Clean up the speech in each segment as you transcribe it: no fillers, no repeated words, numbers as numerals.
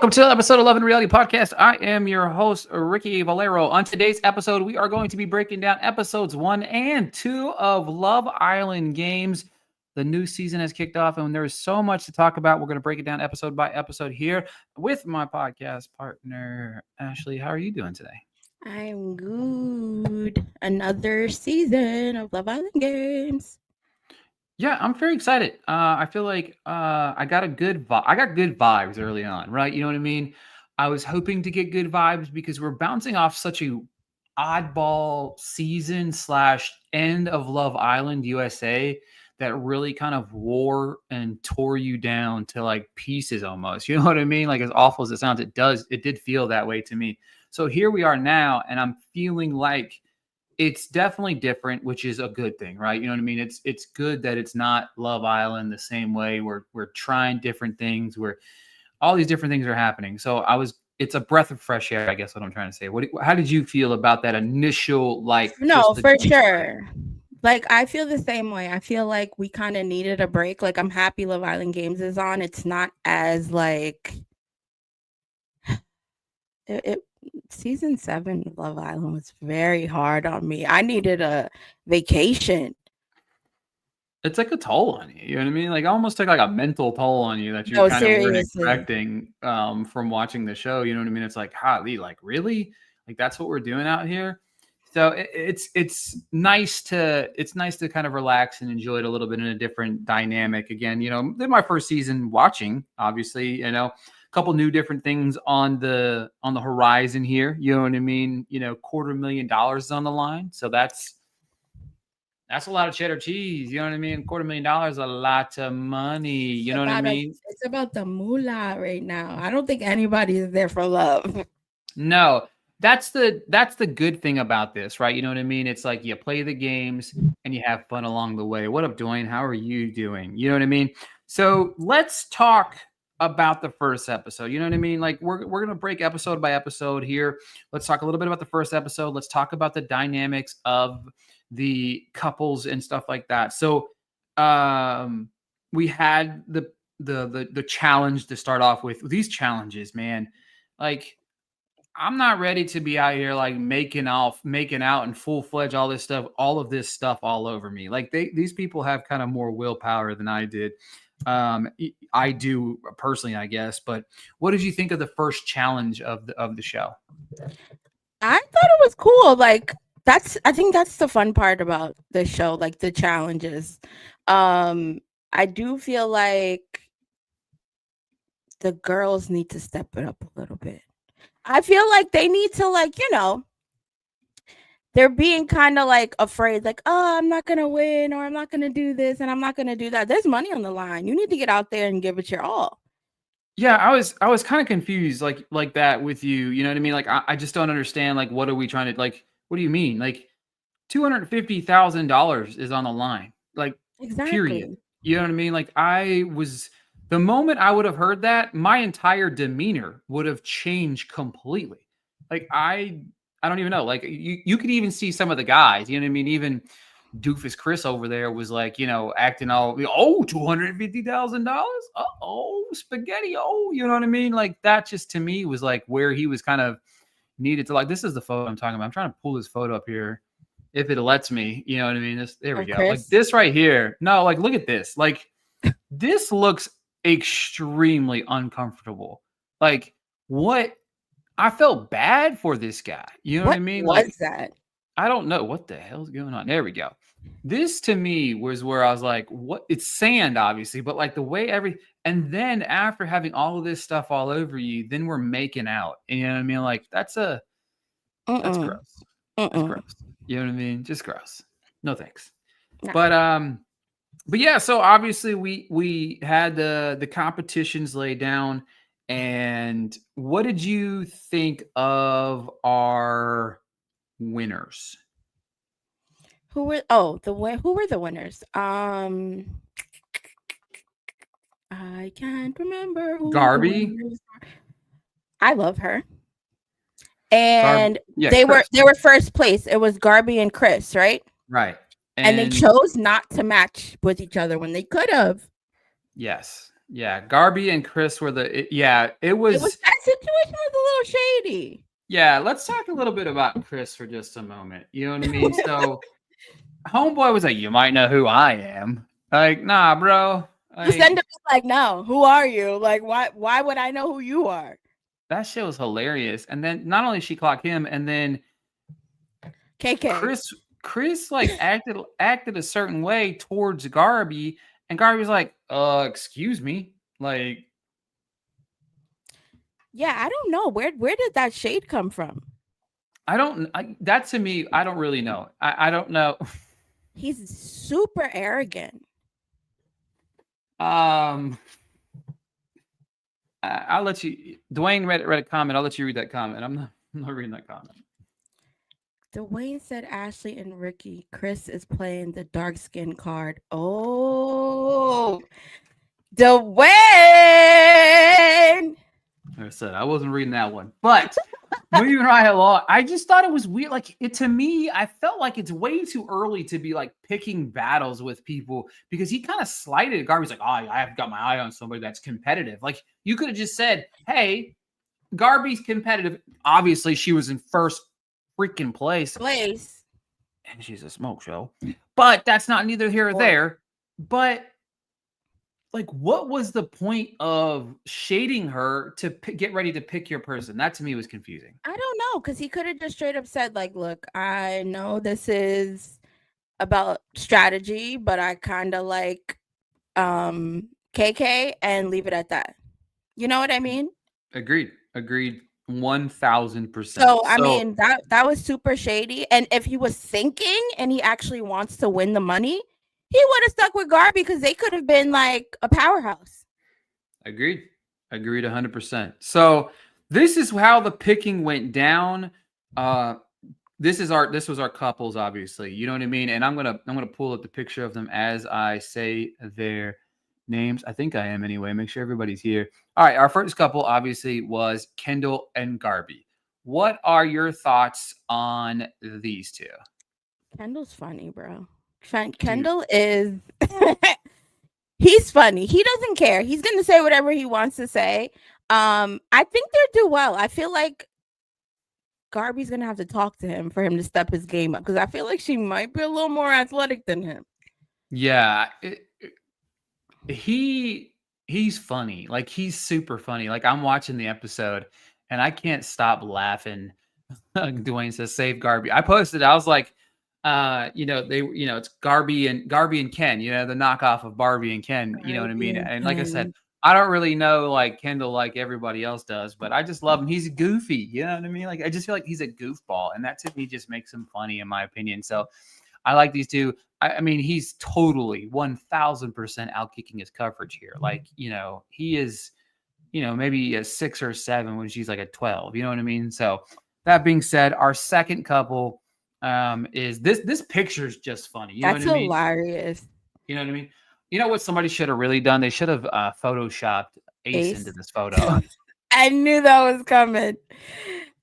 Welcome to episode 11 Reality Podcast. I am your host, Ricky Valero. On today's episode, we are going to be breaking down episodes 1 and 2 of Love Island Games. The new season has kicked off, and there is so much to talk about. We're going to break it down episode by episode here with my podcast partner, Ashley. How are you doing today? I'm good. Another season of Love Island Games. Yeah, I'm very excited. I feel like I got good vibes early on, right? You know what I mean? I was hoping to get good vibes because we're bouncing off such a oddball season / end of Love Island USA that really kind of wore and tore you down to like pieces almost. You know what I mean? Like as awful as it sounds, it did feel that way to me. So here we are now, and I'm feeling like it's definitely different, which is a good thing, right? You know what I mean? It's good that it's not Love Island the same way. We're trying different things. Where all these different things are happening. So it's a breath of fresh air, I guess what I'm trying to say. How did you feel about that initial No, for sure. Like I feel the same way. I feel like we kind of needed a break. Like I'm happy Love Island Games is on. It's not as like season 7 of Love Island was very hard on me. I needed a vacation. It's like a toll on you. You know what I mean? Like almost took like a mental toll on you that you kind of weren't expecting from watching the show. You know what I mean? It's like, Lee, like really? Like that's what we're doing out here. So it's nice to kind of relax and enjoy it a little bit in a different dynamic. Again, you know, my first season watching, obviously, you know, a couple new different things on the horizon here. You know what I mean? You know, $250,000 is on the line. So that's a lot of cheddar cheese. You know what I mean? $250,000 is a lot of money. You know what I mean? It's about the moolah right now. I don't think anybody is there for love. No. That's the good thing about this, right? You know what I mean? It's like you play the games and you have fun along the way. What up, Dwayne? How are you doing? You know what I mean? So let's talk about the first episode. You know what I mean? Like we're gonna break episode by episode here. Let's talk a little bit about the first episode. Let's talk about the dynamics of the couples and stuff like that. So we had the challenge to start off with. These challenges, man, like I'm not ready to be out here like making out and full-fledged all of this stuff all over me. Like these people have kind of more willpower than I did. I do personally, I guess. But what did you think of the first challenge of the show? I thought it was cool. Like I think that's the fun part about the show, like the challenges. I do feel like the girls need to step it up a little bit. I feel like they need to, like, you know, they're being kind of like afraid, like, oh, I'm not gonna win, or I'm not gonna do this, and I'm not gonna do that. There's money on the line. You need to get out there and give it your all. Yeah, I was kind of confused, like that with you. You know what I mean? Like I just don't understand. Like, what are we trying to like? What do you mean? Like, $250,000 is on the line. Like, exactly. Period. You know what I mean? Like the moment I would have heard that, my entire demeanor would have changed completely. Like I don't even know. Like you could even see some of the guys, you know what I mean? Even Doofus Chris over there was like, you know, acting all, $250,000. Oh, spaghetti. Oh, you know what I mean? Like that just to me was like where he was kind of needed to, like, this is the photo I'm talking about. I'm trying to pull this photo up here if it lets me, you know what I mean? There we go. Chris? Like this right here. No, like look at this. Like this looks extremely uncomfortable. Like what? I felt bad for this guy. You know what I mean? What was that? I don't know what the hell's going on. There we go. This to me was where I was like, what? It's sand, obviously, but like the way and then after having all of this stuff all over you, then we're making out. You know what I mean? Like that's gross. That's gross. You know what I mean? Just gross. No thanks. No. But yeah, so obviously we had the competitions laid down. And what did you think of our winners? Who were the winners? I can't remember. Garby. I love her. And they were first place. It was Garby and Chris, right? Right. And they chose not to match with each other when they could have. Yes. Yeah, Garby and Chris were the. It It was was. that situation was a little shady. Yeah, let's talk a little bit about Chris for just a moment. You know what I mean? So, homeboy was like, "You might know who I am." Like, nah, bro. The sender Like, was like, "No, who are you? Like, why would I know who you are?" that shit was hilarious. And then not only she clocked him, and then KK. Chris like acted a certain way towards Garby, and Garby was like, excuse me." Like, Yeah, I don't know where did that shade come from. that to me, I don't really know. I don't know. He's super arrogant. I'll let you. Dwayne read a comment. I'll let you read that comment. I'm not reading that comment. Dwayne said Ashley and Ricky. Chris is playing the dark skin card. Oh, Dwayne. Like I said, I wasn't reading that one, but moving right along, I just thought it was weird. Like, to me, I felt like it's way too early to be like picking battles with people, because he kind of slighted Garby's like, "Oh, I have got my eye on somebody that's competitive." Like, you could have just said, "Hey, Garby's competitive." Obviously, she was in first freaking place, and she's a smoke show. But that's not neither here or there. But like, what was the point of shading her to get ready to pick your person? That to me was confusing. I don't know, because he could have just straight up said, like, "Look, I know this is about strategy, but I kind of like KK," and leave it at that. You know what I mean? Agreed. 1000%. So I mean that was super shady. And if he was thinking and he actually wants to win the money, he would have stuck with Garby, because they could have been like a powerhouse. Agreed 100%. So this is how the picking went down. This was our couples, obviously. You know what I mean? And I'm gonna pull up the picture of them as I say their names. I think I am anyway. Make sure everybody's here. All right, our first couple obviously was Kendall and Garby. What are your thoughts on these two? Kendall's funny, bro. Kendall is he's funny. He doesn't care. He's gonna say whatever he wants to say. I think they'll do well. I feel like Garby's gonna have to talk to him for him to step his game up, because I feel like she might be a little more athletic than him. Yeah, he's funny. Like, he's super funny. Like, I'm watching the episode and I can't stop laughing. Dwayne says, "Save Garby." I posted, I was like, it's Garby and Ken, the knockoff of Barbie and Ken, you know what I mean? And like I said, I don't really know like Kendall like everybody else does, but I just love him. He's goofy, you know what I mean? Like, I just feel like he's a goofball, and that to me just makes him funny, in my opinion. So I like these two. I mean, he's totally 1000% out kicking his coverage here. Like, he is, maybe a 6 or 7 when she's like a 12. You know what I mean? So that being said, our second couple is this picture is just funny. You know what I mean? Hilarious. You know what I mean? You know what somebody should have really done? They should have photoshopped Ace into this photo. I knew that was coming.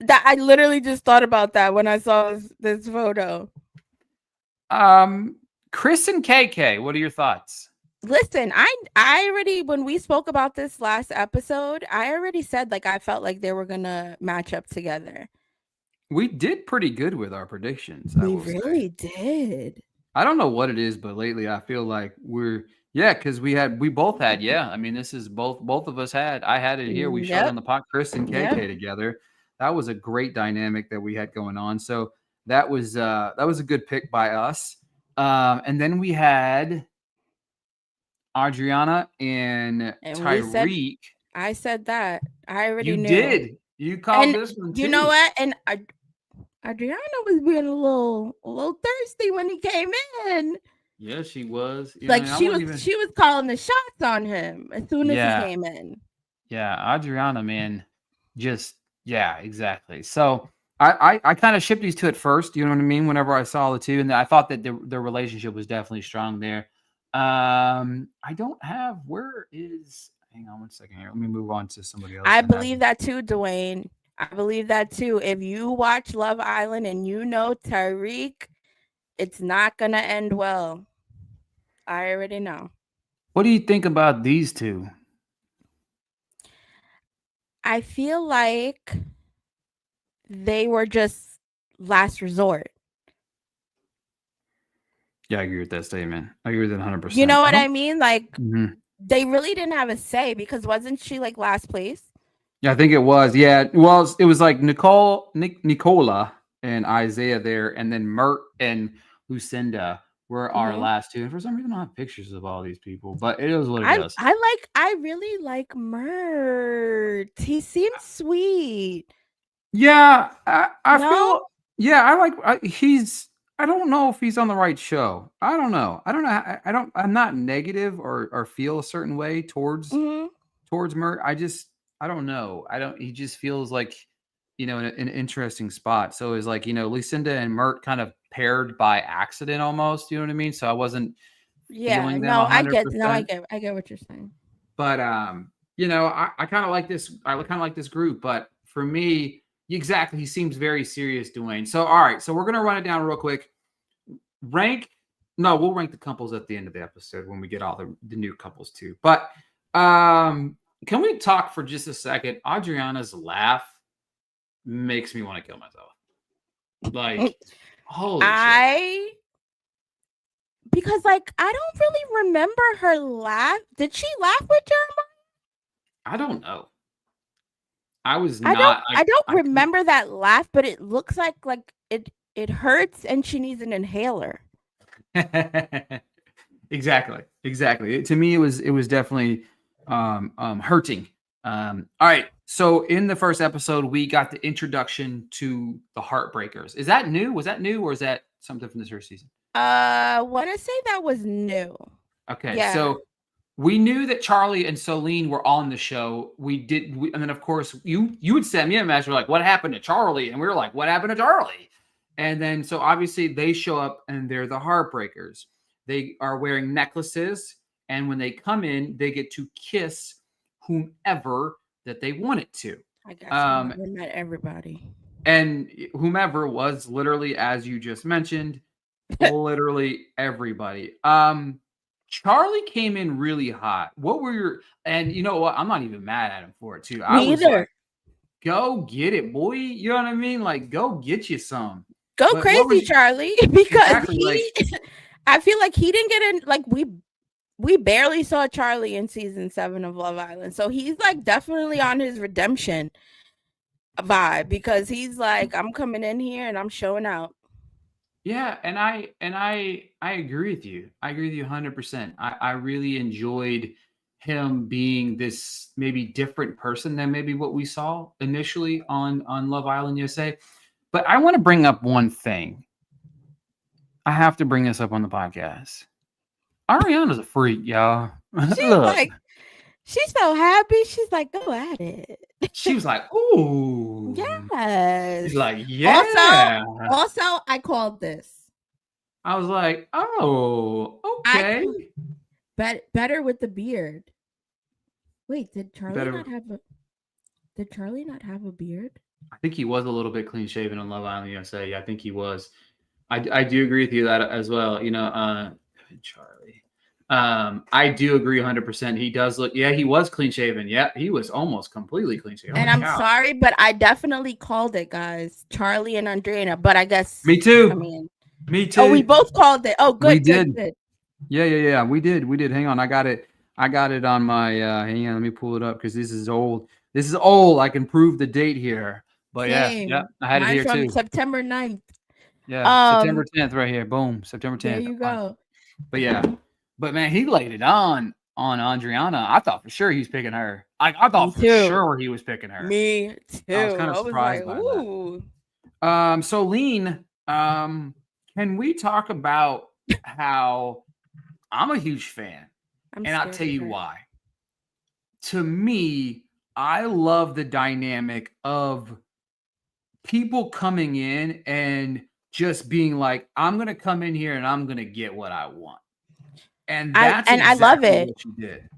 That I literally just thought about that when I saw this photo. Chris and KK, what are your thoughts? Listen, I already, when we spoke about this last episode, I already said like I felt like they were gonna match up together. We did pretty good with our predictions. We really did. I don't know what it is, but lately I feel like because we both had. I mean, this is both of us had. I had it here. We showed on the pot, Chris and KK together. That was a great dynamic that we had going on. So that was a good pick by us. And then we had Adriana and Tyreek. I said that. I already knew. You did. You called this one too. You know what? And Adriana was being a little thirsty when he came in. Yeah, she was. She was calling the shots on him as soon as he came in. Yeah, Adriana, man, exactly. So I kind of shipped these two at first. You know what I mean? Whenever I saw the two, and I thought that their relationship was definitely strong there. I don't have. Where is? Hang on one second here. Let me move on to somebody else. I believe that too, Dwayne. I believe that too. If you watch Love Island and you know Tyreek, it's not gonna end well. I already know. What do you think about these two? I feel like they were just last resort. Yeah, I agree with that statement. I agree with it 100%. You know what I mean? Like Mhm. they really didn't have a say because wasn't she like last place? Yeah, I think it was. Yeah. Well, it was like Nicola and Isaiah there, and then Mert and Lucinda were our Mhm. last two. And for some reason, I don't have pictures of all these people, but it is what it is. I really like Mert. He seems sweet. Yeah, I No? feel. Yeah, I like. He's. I don't know if he's on the right show. I don't know. I don't know. I don't. I'm not negative or feel a certain way Mhm. towards Mert. I don't know. I don't. He just feels like, in an interesting spot. So it's like, Lucinda and Mert kind of paired by accident almost. You know what I mean? So I wasn't Yeah. feeling them No, a hundred percent. I get what you're saying. But I kind of like this. I kind of like this group. But for me, exactly, he seems very serious, Dwayne. So all right, so we're gonna run it down real quick. Rank. No, we'll rank the couples at the end of the episode when we get all the new couples too. But can we talk for just a second? Adriana's laugh makes me want to kill myself. Like, holy shit. Because like I don't really remember her laugh. Did she laugh with Jeremiah? I don't know. I was I don't not. I don't remember that laugh, but it looks like it hurts and she needs an inhaler. Exactly. To me, it was definitely hurting. All right. So in the first episode, we got the introduction to the Heartbreakers. Is that new? Was that new, or is that something from this first season? Want to say that was new. Okay. Yeah. So we knew that Charlie and Solene were on the show. And then of course you would send me a message like, "What happened to Charlie?" And we were like, "What happened to Charlie?" And then so obviously they show up and they're the Heartbreakers. They are wearing necklaces, and when they come in, they get to kiss whomever that they wanted to. I guess we met everybody. And whomever was literally, as you just mentioned, literally everybody. Charlie came in really hot. What were your, and you know what? I'm not even mad at him for it too. I was like, go get it, boy. You know what I mean? Like, go get you some. Go crazy, Charlie, because I feel like he didn't get in. Like we barely saw Charlie in season 7 of Love Island, so he's like definitely on his redemption vibe because he's like, I'm coming in here and I'm showing out. Yeah, and I agree with you. I agree with you 100%. I really enjoyed him being this maybe different person than maybe what we saw initially on Love Island USA. But I want to bring up one thing. I have to bring this up on the podcast. Ariana's a freak, y'all. She's so happy. She's like, go at it. She was like, ooh. Yes. She's like, yeah. Also, I called this. I was like, oh, okay. Better with the beard. Wait, did Charlie not have a beard? I think he was a little bit clean shaven on Love Island USA. Yeah, I think he was. I do agree with you that as well. Charlie. I do agree 100%. He does look. Yeah, he was clean shaven. Yeah, he was almost completely clean shaven. And I'm sorry, but I definitely called it, guys. Charlie and Andreina. But I guess me too. I mean, me too. Oh, we both called it. Oh, good. We did. Good. Yeah. We did. Hang on, I got it on my. Hang on, let me pull it up because this is old. I can prove the date here. But Same. yeah, I had it here too. September 9th. Yeah, September 10th right here. Boom, September 10th. There you go. But yeah, man, he laid it on Adriana. I thought for sure he was picking her. I thought for sure he was picking her. Me too. I was kind of surprised by that. Solene, can we talk about how I'm a huge fan, and I'll tell you why. To me, I love the dynamic of people coming in and just being like, I'm going to come in here and I'm going to get what I want. And that's I love it. What you did.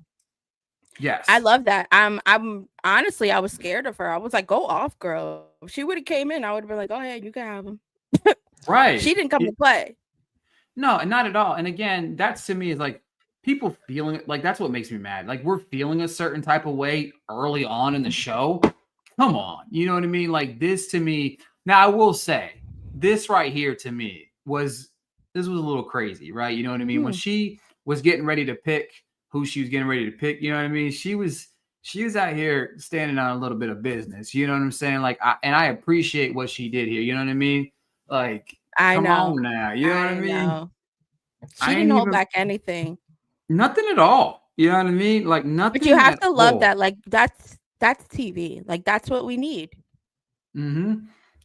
Yes. I love that. I'm honestly, I was scared of her. I was like, go off, girl. If she would have came in, I would have been like, oh, hey, you can have him. Right. She didn't come to play. No, not at all. And again, that's to me is like people feeling it. Like that's what makes me mad. Like we're feeling a certain type of way early on in the show. come on. You know what I mean? Like this to me. Now I will say this right here to me was a little crazy, right? You know what I mean? When she was getting ready to pick who she was getting ready to pick, you know what I mean? She was out here standing on a little bit of business. You know what I'm saying? Like, I appreciate what she did here. You know what I mean? Like, come on now. You know what I mean? She didn't hold back anything. Nothing at all. You know what I mean? Like nothing. But you have to love that. Like that's TV. Like that's what we need.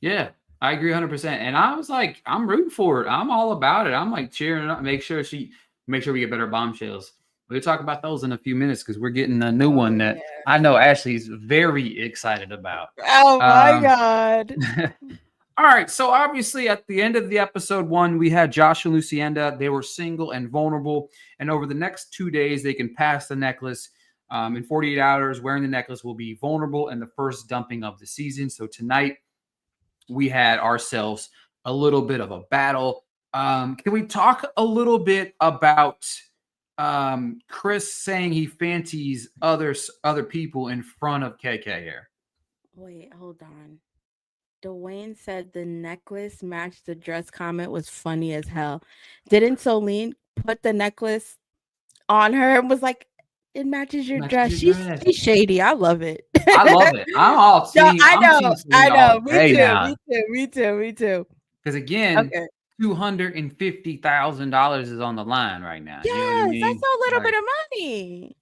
Yeah, I agree 100%. And I was like, I'm rooting for it. I'm all about it. I'm like cheering up. Make sure we get better bombshells. We'll talk about those in a few minutes because we're getting a new one that I know Ashley's very excited about. Oh my God. All right. So obviously at the end of the episode 1, we had Josh and Lucienda. They were single and vulnerable. And over the next 2 days, they can pass the necklace. In 48 hours, wearing the necklace will be vulnerable in the first dumping of the season. So tonight we had ourselves a little bit of a battle. Can we talk a little bit about Chris saying he fancies other people in front of KK here? Wait, hold on. Dwayne said the necklace matched the dress. Comment was funny as hell. Didn't Solene put the necklace on her and was like, it matches your dress? She's shady. I love it. I love it. I'm all team. I know. Me too. Because again, $250,000 is on the line right now. Yes, you know what I mean? That's a little bit of money.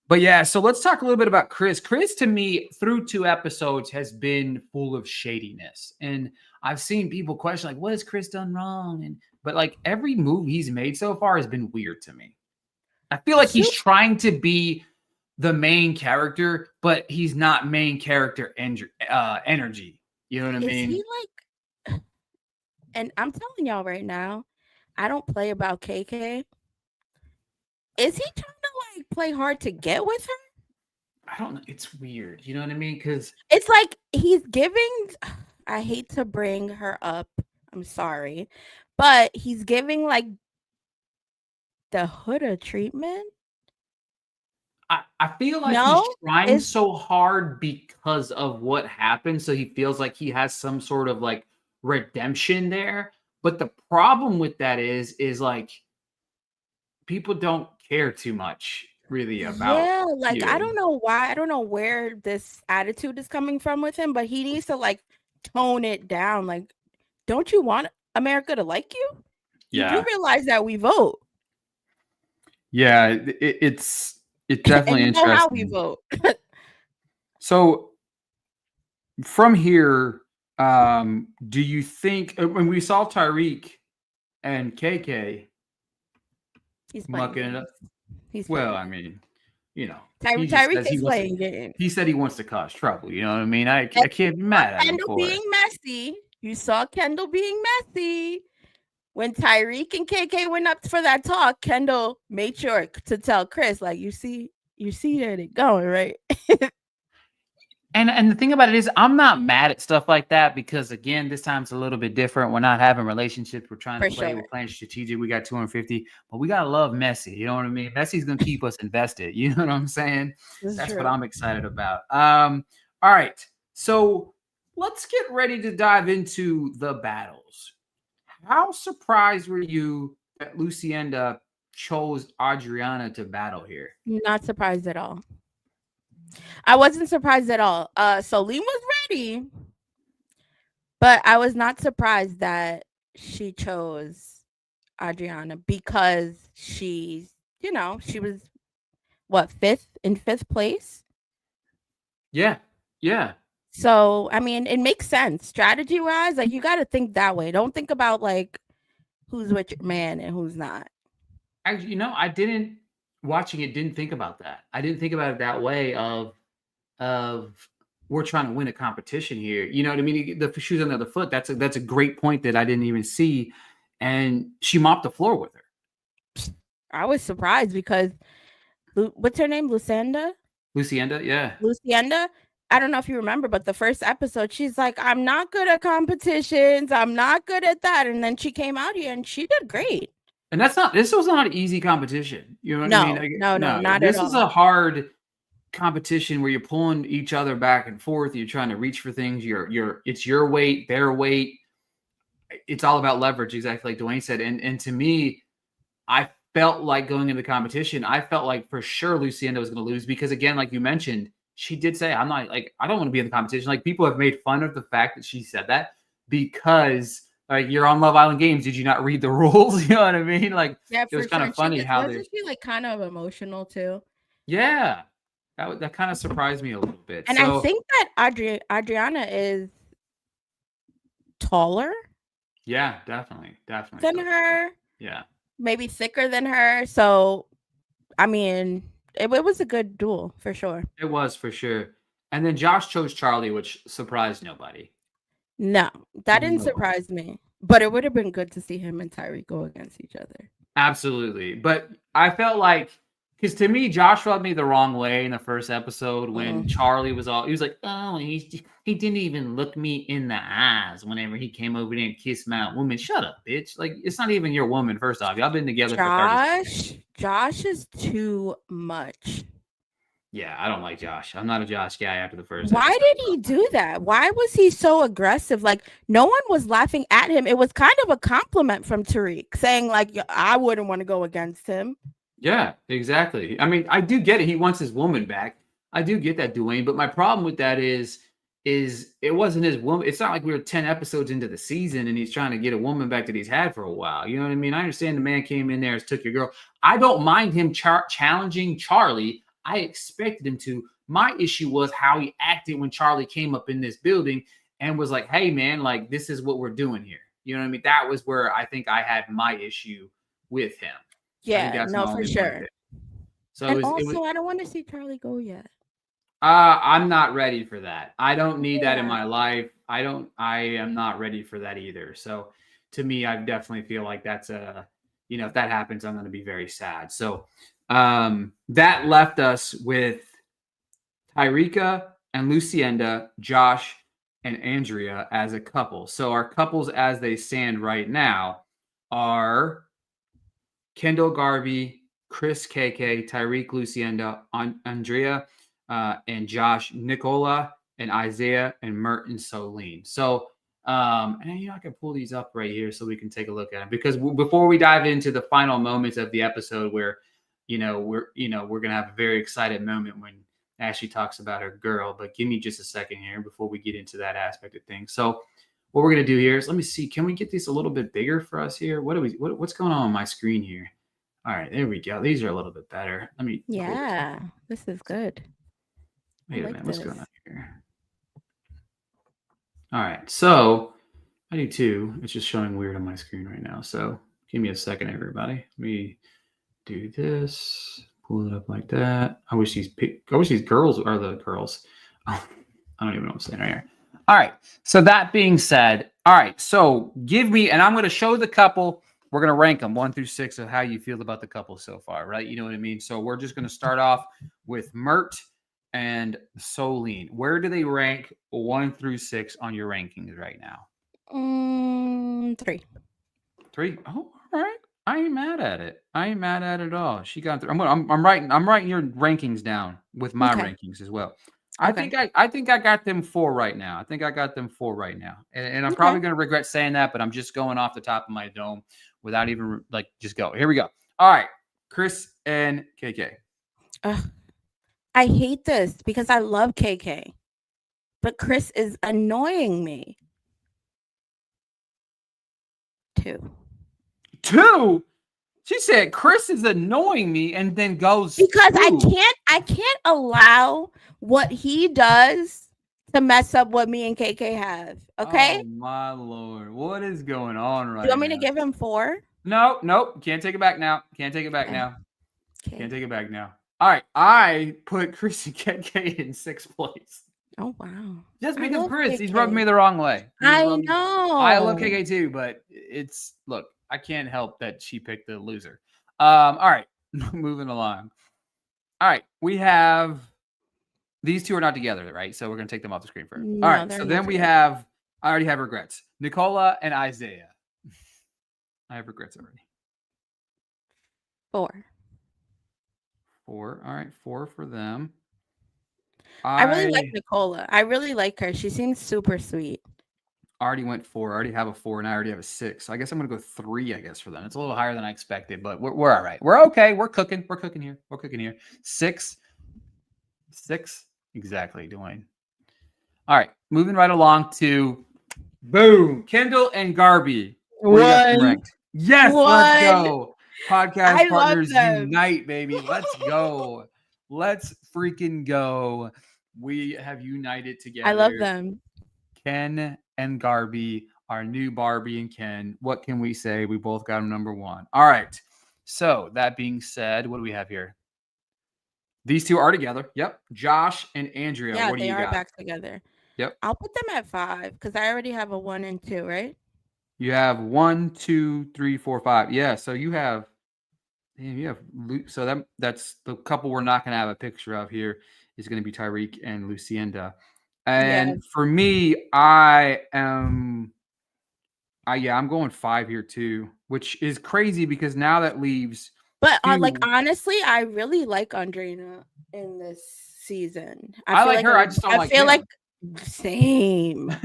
But yeah, so let's talk a little bit about Chris. Chris, to me, through 2 episodes, has been full of shadiness. And I've seen people question, like, what has Chris done wrong? But like every move he's made so far has been weird to me. I feel like he's trying to be the main character, but he's not main character energy. You know what I mean? Is he like, and I'm telling y'all right now, I don't play about KK. Is he trying to like play hard to get with her? I don't know. It's weird. You know what I mean? Because it's like he's giving. I hate to bring her up. I'm sorry, but he's giving like the Huda treatment. I feel like he's trying so hard because of what happened. So he feels like he has some sort of like redemption there. But the problem with that is like people don't care too much really about like I don't know why. I don't know where this attitude is coming from with him, but he needs to like tone it down. Like, don't you want America to like you? Yeah. You do realize that we vote. Yeah, it's definitely and you know how we vote. So from here, do you think when we saw Tyreek and KK he's mucking it up? I mean, you know, Tyreek is playing games. He said he wants to cause trouble. You know what I mean? I can't be mad at him. Kendall being messy. You saw Kendall being messy. When Tyreek and KK went up for that talk, Kendall made sure to tell Chris, like, you see that it going, right? And the thing about it is, I'm not mad at stuff like that because, again, this time it's a little bit different. We're not having relationships. We're trying to play. We're playing strategic. We got 250, but we got to love Messi. You know what I mean? Messi's going to keep us invested. You know what I'm saying? That's what I'm excited about. All right. So let's get ready to dive into the battles. How surprised were you that Lucienda chose Adriana to battle here? Not surprised at all. I wasn't surprised at all. Solene was ready, but I was not surprised that she chose Adriana because she's, she was in fifth place. Yeah. So, I mean, it makes sense strategy wise. Like, you got to think that way. Don't think about like who's with your man and who's not. Actually, I didn't think about that. I didn't think about it that way of we're trying to win a competition here. You know what I mean? The shoes on the other foot. That's a great point that I didn't even see. And she mopped the floor with her. I was surprised because what's her name? Lucienda, yeah. Lucienda. I don't know if you remember, but the first episode, she's like, I'm not good at competitions. I'm not good at that. And then she came out here and she did great. And this was not an easy competition. You know what I mean? No, not at all. This is a hard competition where you're pulling each other back and forth. You're trying to reach for things. It's your weight, their weight. It's all about leverage, exactly like Dwayne said. And to me, I felt like going into the competition, I felt like for sure Lucienda was going to lose because, again, like you mentioned, she did say, I'm not like, I don't want to be in the competition. Like, people have made fun of the fact that she said that because, like, you're on Love Island Games. Did you not read the rules? You know what I mean? Like, Yeah, it was for kind sure. of funny how wasn't she like kind of emotional too? yeah, that kind of surprised me a little bit. And I think that Adriana is taller yeah, definitely than her. Yeah. Maybe thicker than her. So, I mean, it was a good duel for sure. It was for sure. And then Josh chose Charlie, which surprised nobody. No, that didn't surprise me. But it would have been good to see him and Tyreek go against each other. Absolutely. But I felt like, because to me, Josh rubbed me the wrong way in the first episode when Charlie was he was like, oh, he didn't even look me in the eyes whenever he came over there and kissed my woman. Shut up, bitch. Like, it's not even your woman, first off. Y'all been together for 30 seconds. Josh is too much. Yeah, I don't like Josh. I'm not a Josh guy after the first Why episode. did he do that? Why was he so aggressive? Like, no one was laughing at him. It was kind of a compliment from Tariq saying, like, I wouldn't want to go against him. Yeah, exactly. I mean, I do get it. He wants his woman back. I do get that, Dwayne. But my problem with that is it wasn't his woman. It's not like we were 10 episodes into the season and he's trying to get a woman back that he's had for a while. You know what I mean? I understand the man came in there and took your girl. I don't mind him challenging Charlie. I expected him to. My issue was how he acted when Charlie came up in this building and was like, hey, man, like, this is what we're doing here. You know what I mean? That was where I think I had my issue with him. Yeah, no, for sure. So and also, I don't want to see Charlie go yet. I'm not ready for that. I don't need that in my life. I am not ready for that either. So to me, I definitely feel like that's if that happens, I'm going to be very sad. So that left us with Tyreeka and Lucienda, Josh and Andrea as a couple. So our couples as they stand right now are Kendall Garvey, Chris KK, Tyreek Lucienda, Andrea, and Josh Nicola, and Isaiah, and Merton Solene. So, and I can pull these up right here so we can take a look at them. Because before we dive into the final moments of the episode, where we're gonna have a very excited moment when Ashley talks about her girl. But give me just a second here before we get into that aspect of things. So, what we're gonna do here is, let me see. Can we get these a little bit bigger for us here? What's going on my screen here? All right, there we go. These are a little bit better. Let me. Yeah, this is good. Wait a minute. What's going on here? All right, so I do too. It's just showing weird on my screen right now. So give me a second, everybody. Let me do this. Pull it up like that. I wish these girls are the girls. Oh, I don't even know what I'm saying right here. All right. So that being said, all right. So give me, and I'm going to show the couple. We're going to rank them 1 through 6 of how you feel about the couple so far, right? You know what I mean? So we're just going to start off with Mert and Solene. Where do they rank 1 through 6 on your rankings right now? 3. 3? Oh, all right. I ain't mad at it. I ain't mad at it at all. She got 3. I'm writing your rankings down with my rankings as well. I think I got them 4 right now. I think I got them 4 right now. And I'm probably going to regret saying that, but I'm just going off the top of my dome without even just go. Here we go. All right. Chris and KK. I hate this because I love KK, but Chris is annoying me. 2. 2? She said Chris is annoying me and then goes because 2. I can't allow what he does to mess up what me and KK have. Okay? Oh my Lord. What is going on right now? You want me to give him 4? Nope. Can't take it back now. Can't take it back now. Can't take it back now. All right. I put Chris and KK in 6th place. Oh wow. Just because Chris, he's rubbing me the wrong way. I know. I love KK too, but look, I can't help that she picked the loser. All right, moving along. All right, we have these 2 are not together, right? So we're gonna take them off the screen first. All right, so then we have. I already have regrets. Nicola and Isaiah. I have regrets already. 4. 4. All right, 4 for them. I really like Nicola. I really like her. She seems super sweet. already went 4. I already have a 4, and I already have a 6. So I guess I'm gonna go 3. I guess for them, it's a little higher than I expected, but we're all right. We're okay. We're cooking. We're cooking here. We're cooking here. 6, 6 exactly, Dwayne. All right, moving right along to boom, Kendall and Garby. Where you got them ranked? Yes, let's go. Podcast partners unite, baby. Let's go. Let's freaking go. We have united together. I love them. Ken and Garby, our new Barbie and Ken. What can we say? We both got them number 1. All right. So that being said, what do we have here? These two are together. Yep. Josh and Andrea. Yeah, what do they you are got? back together. Yep. I'll put them at 5 because I already have a 1 and 2, right? You have 1, 2, 3, 4, 5. Yeah. So you have, so that's the couple we're not going to have a picture of here is going to be Tyreek and Lucinda. And for me, I'm going 5 here too, which is crazy because now that leaves. But honestly, I really like Andrea in this season. I like her. I just don't like him. Like same.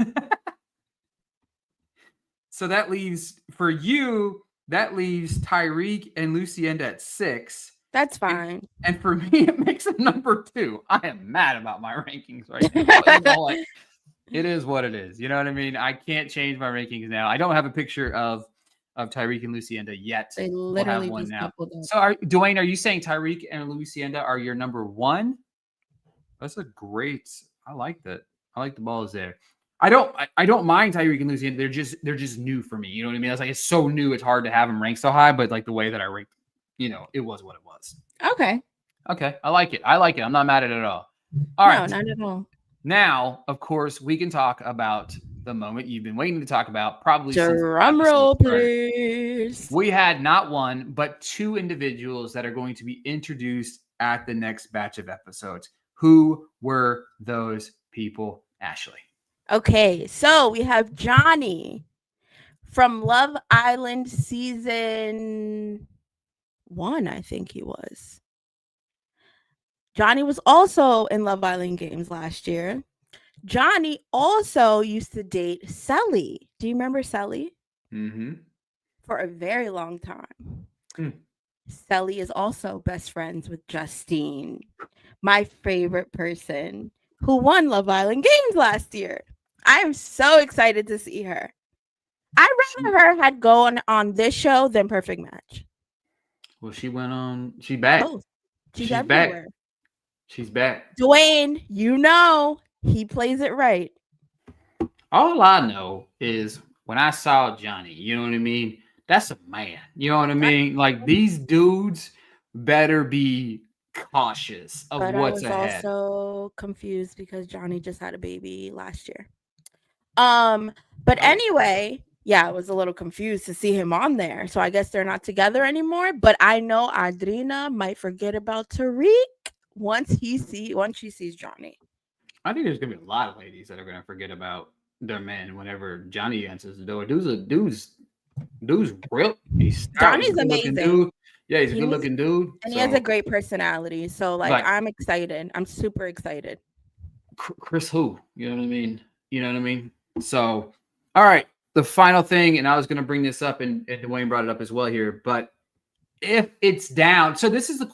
So that leaves for you. That leaves Tyreek and Lucinda at 6. That's fine. And for me, it makes it number 2. I am mad about my rankings right now. It is what it is. You know what I mean? I can't change my rankings now. I don't have a picture of Tyreek and Lucinda yet. They literally we'll have one now. So Dwayne, are you saying Tyreek and Lucinda are your number 1? That's a great. I like that. I like the balls there. I don't mind Tyreek and Lucinda. They're just new for me. You know what I mean? It's so new. It's hard to have them ranked so high. But the way that I ranked, it was what it was. Okay. I like it. I'm not mad at it at all. All right. No, not at all. Now, of course, we can talk about the moment you've been waiting to talk about. Probably drum roll, please. We had not 1, but 2 individuals that are going to be introduced at the next batch of episodes. Who were those people, Ashley? Okay, so we have Johnny from Love Island season 1, I think he was. Johnny was also in Love Island Games last year. Johnny also used to date Celly. Do you remember Celly? Mm-hmm. For a very long time. Celly is also best friends with Justine, my favorite person who won Love Island Games last year. I am so excited to see her. I'd rather her had gone on this show than Perfect Match. Well, she went on. She's back. Oh, she's everywhere. Back. She's back. Dwayne, he plays it right. All I know is when I saw Johnny, you know what I mean? That's a man. You know what I mean? These dudes better be cautious of what's ahead. I was also confused because Johnny just had a baby last year. But anyway, I was a little confused to see him on there. So I guess they're not together anymore. But I know Adrina might forget about Tariq once she sees Johnny. I think there's gonna be a lot of ladies that are gonna forget about their man whenever Johnny answers the door. Dude's real. Johnny's amazing. Dude. Yeah, he's a good looking dude. And he has a great personality. So I'm excited. I'm super excited. Chris who? You know what I mean? So, all right. The final thing, and I was going to bring this up, and Dwayne brought it up as well here, but if it's down, so this is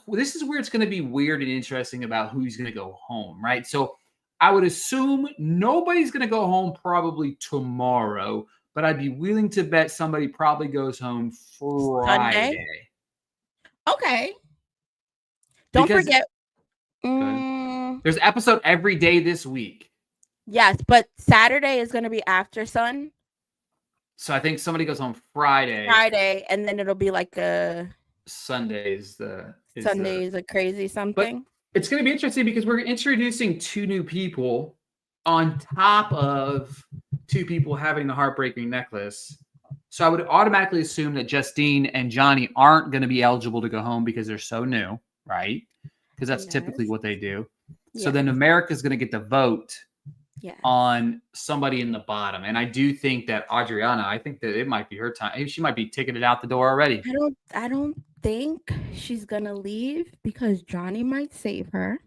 where it's going to be weird and interesting about who's going to go home, right? So I would assume nobody's going to go home probably tomorrow, but I'd be willing to bet somebody probably goes home Friday. Sunday? Okay. Don't forget. There's an episode every day this week. Yes, but Saturday is going to be after Sun. So I think somebody goes home Friday, and then it'll be like a Sunday is a crazy something. But it's going to be interesting because we're introducing 2 new people on top of 2 people having the heartbreaking necklace. So I would automatically assume that Justine and Johnny aren't going to be eligible to go home because they're so new, right? Because that's typically what they do. So then America's going to get the vote on somebody in the bottom. And I do think that Adriana, I think that it might be her time. She might be taking it out the door already. I don't think she's going to leave because Johnny might save her.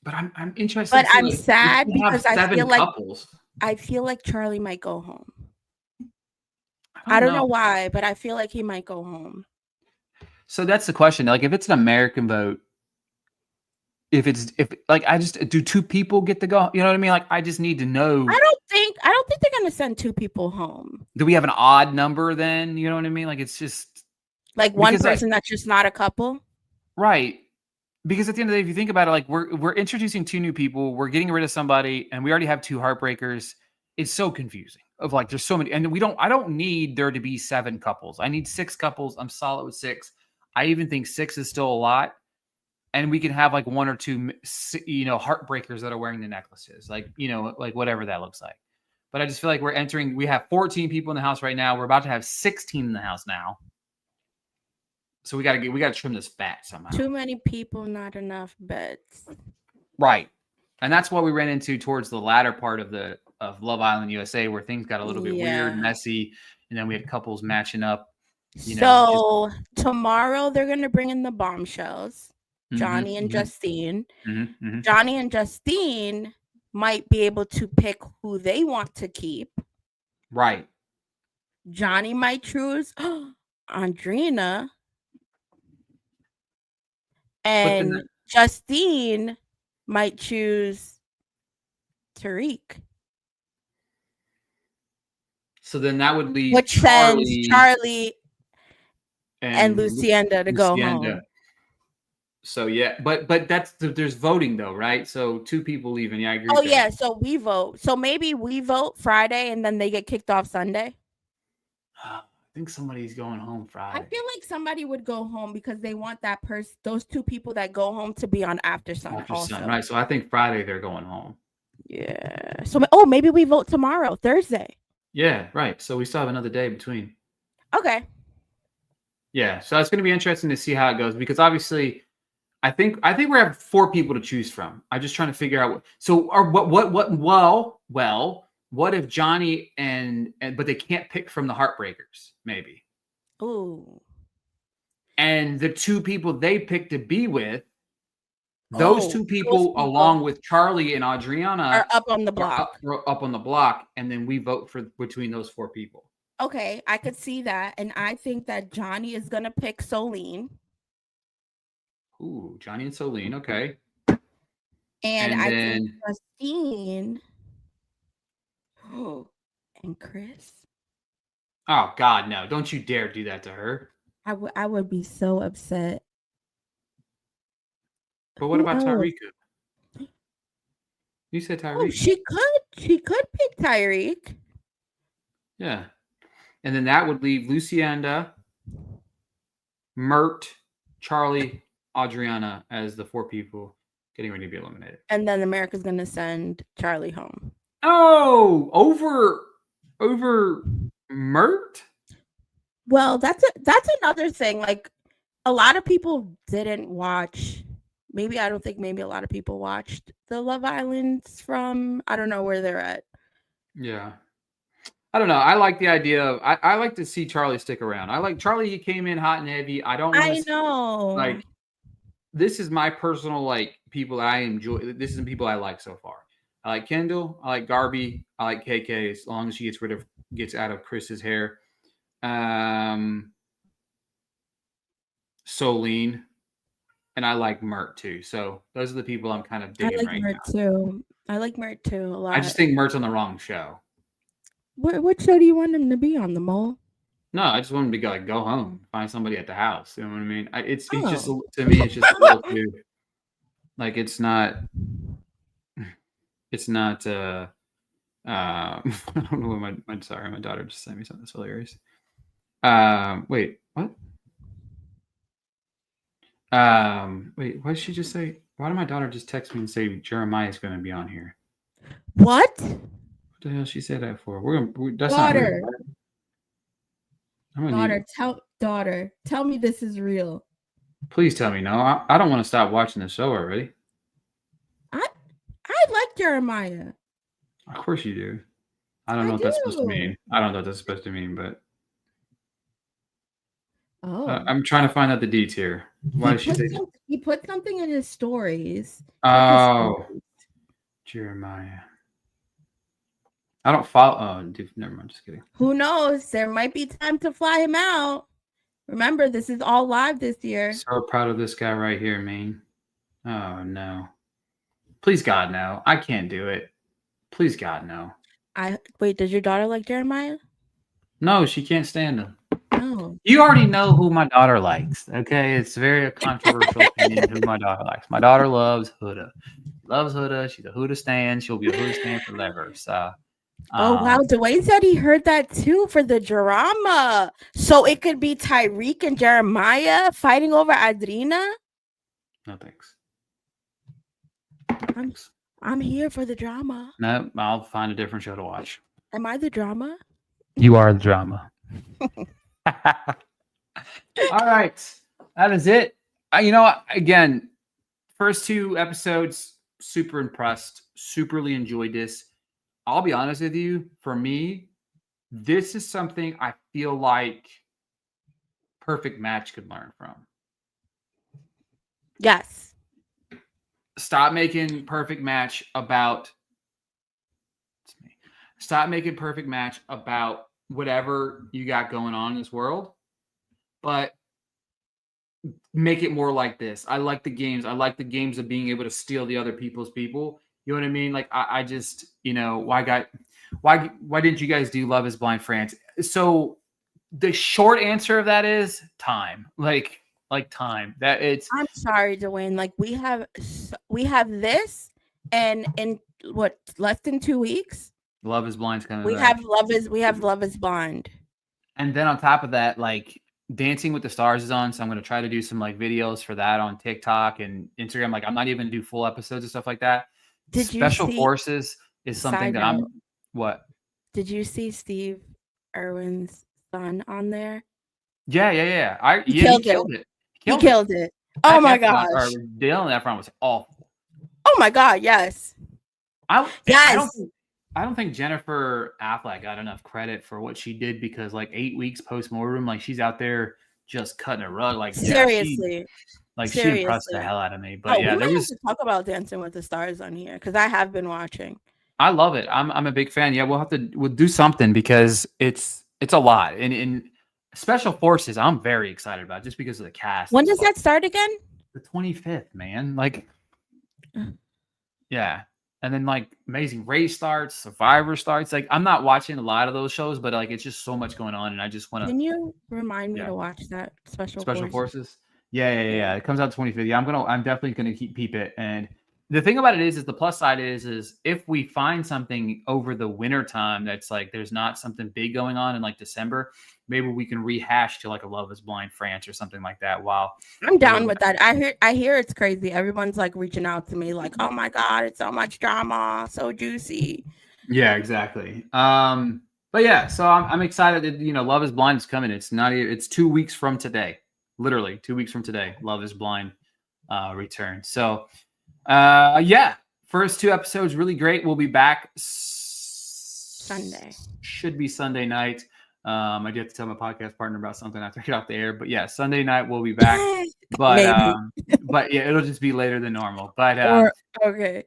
But I'm interested But to see, I'm like, if sad we have because 7 couples. I feel like Charlie might go home. I I don't don't know know. why, but I feel like he might go home. So that's the question. Like, if it's an American vote, if like, I just do 2 people get to go? You know what I mean? Like, I just need to know. I don't think they're gonna send 2 people home. Do we have an odd number then? You know what I mean? Like, it's just Like one because, like, person that's just not a couple. right. Because at the end of the day, if you think about it, like, we're introducing 2 new people, we're getting rid of somebody, and we already have 2 heartbreakers. It's so confusing. Of, like, there's so many, and I don't need there to be 7 couples. I need 6 couples. I'm solid with 6. I even think 6 is still a lot. And we can have like 1 or 2, heartbreakers that are wearing the necklaces, like, like whatever that looks like. But I just feel like we have 14 people in the house right now. We're about to have 16 in the house now. So we got to trim this fat somehow. Too many people, not enough beds. Right. And that's what we ran into towards the latter part of Love Island USA, where things got a little bit weird, messy. And then we had couples matching up. So tomorrow they're going to bring in the bombshells. Johnny and Justine. Johnny and Justine might be able to pick who they want to keep. Right. Johnny might choose Andrina. And Justine might choose Tariq. So then that would leave which sends Charlie and Lucienda to go home. So yeah, but there's voting though, right? So 2 people leaving. Yeah, I agree. Oh yeah, so we vote. So maybe we vote Friday and then they get kicked off Sunday. I think somebody's going home Friday. I feel like somebody would go home because they want that person, those 2 people that go home, to be on After Sun. Right? So I think Friday they're going home. Yeah. So maybe we vote tomorrow, Thursday. Yeah, right. So we still have another day between. Okay. Yeah, so it's going to be interesting to see how it goes, because obviously, I think we have 4 people to choose from. I'm just trying to figure out what if Johnny but they can't pick from the Heartbreakers, maybe. Ooh. And the 2 people they pick to be with, those 2 people, along with Charlie and Adriana, are up on the block. Up on the block, and then we vote for between those 4 people. Okay, I could see that, and I think that Johnny is gonna pick Solene. Ooh, Johnny and Solene, okay. And I think Justine. Oh, and Chris. Oh God, no! Don't you dare do that to her. I would be so upset. But what about Tariq? You said Tariq. Oh, she could pick Tariq. Yeah. And then that would leave Lucienda, Mert, Charlie, Adriana as the 4 people getting ready to be eliminated. And then America's going to send Charlie home. Oh, over Mert? Well, that's another thing. Like, a lot of people didn't watch. Maybe a lot of people watched the Love Islands from, I don't know where they're at. Yeah. I don't know. I like the idea of, I like to see Charlie stick around. I like Charlie. He came in hot and heavy. I know. Like, this is my personal, like, people that I enjoy. This is the people I like so far. I like Kendall. I like Garby. I like KK, as long as she gets out of Chris's hair. Solene. And I like Mert too. So those are the people I'm kind of digging right now. I like Mert too a lot. I just think Mert's on the wrong show. What show do you want him to be on, The Mole? No, I just want him to go home, find somebody at the house. You know what I mean? It's just, to me, it's just a little too, like, it's not. I don't know what my daughter just sent me something that's hilarious. Wait, what? Wait, what did she just say? Why did my daughter just text me and say Jeremiah is going to be on here? What? What the hell she said that for? That's daughter. Not Daughter, tell me this is real. Please tell me no. I don't want to stop watching the show already. I like Jeremiah. Of course you do. I don't know what that's supposed to mean. I don't know what that's supposed to mean, but I'm trying to find out the deets here. Why did she say? He put something in his stories. Oh, Jeremiah. I don't follow. Oh, dude, never mind. Just kidding. Who knows? There might be time to fly him out. Remember, this is all live this year. So proud of this guy right here, man. Oh no. Please God, no. I can't do it. Please God, no. Wait, does your daughter like Jeremiah? No, she can't stand him. No. You already know who my daughter likes. Okay, it's very controversial opinion who my daughter likes. My daughter loves Huda. Loves Huda. She's a Huda stan. She'll be a Huda stan forever. So. Oh wow, Dwayne said he heard that too for the drama. So it could be Tyreek and Jeremiah fighting over Adrina. No thanks. I'm here for the drama. No, I'll find a different show to watch. Am I the drama? You are the drama. All right, that is it. Again, first 2 episodes, super impressed. Superly enjoyed this. I'll be honest with you. For me, this is something I feel like Perfect Match could learn from. Yes. Stop making Perfect Match about. Stop making Perfect Match about whatever you got going on in this world, but make it more like this. I like the games. I like the games of being able to steal the other people's people. You know what I mean? Like I just, why didn't you guys do Love is Blind France? So the short answer of that is time. Like time. That it's. I'm sorry, Dwayne. Like we have this, and in what, less than 2 weeks? Love is Blind's coming. We have Love is Blind. And then on top of that, like Dancing with the Stars is on, so I'm going to try to do some like videos for that on TikTok and Instagram. Like I'm not even going to do full episodes and stuff like that. Special Forces is something that I'm. What? Did you see Steve Irwin's son on there? Yeah. He killed it. He killed it. Oh my gosh. Dylan Efron was awful. Oh my God. Yes. I don't think Jennifer Affleck got enough credit for what she did because like 8 weeks post-mortem, like she's out there just cutting a rug. Like seriously. She impressed the hell out of me. But we might have to talk about Dancing with the Stars on here because I have been watching. I love it. I'm a big fan. Yeah, we'll do something because it's a lot. And in Special Forces, I'm very excited about it just because of the cast. When does that start again? The 25th, man. Like, yeah. And then like Amazing Race starts, Survivor starts. Like I'm not watching a lot of those shows, but like it's just so much going on, and I just want to. Can you remind me to watch that Special Forces? Yeah. It comes out 25th. Yeah, I'm definitely gonna peep it. And the thing about it is the plus side is if we find something over the winter time that's like there's not something big going on in like December, maybe we can rehash to like a Love is Blind France or something like that. While I'm down with that. I hear it's crazy. Everyone's like reaching out to me like, oh my God, it's so much drama, so juicy. Yeah, exactly. But yeah, so I'm excited that Love is Blind is coming. It's 2 weeks from today. Literally 2 weeks from today, Love is Blind returns. So first 2 episodes really great. We'll be back Sunday. Should be Sunday night. I do have to tell my podcast partner about something after I get off the air, but yeah, Sunday night we'll be back. But yeah, it'll just be later than normal. But okay.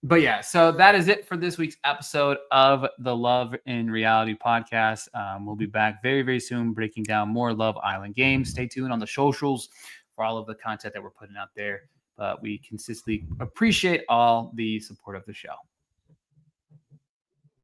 But yeah, so that is it for this week's episode of the Love in Reality podcast. We'll be back very, very soon, breaking down more Love Island games. Stay tuned on the socials for all of the content that we're putting out there. But we consistently appreciate all the support of the show.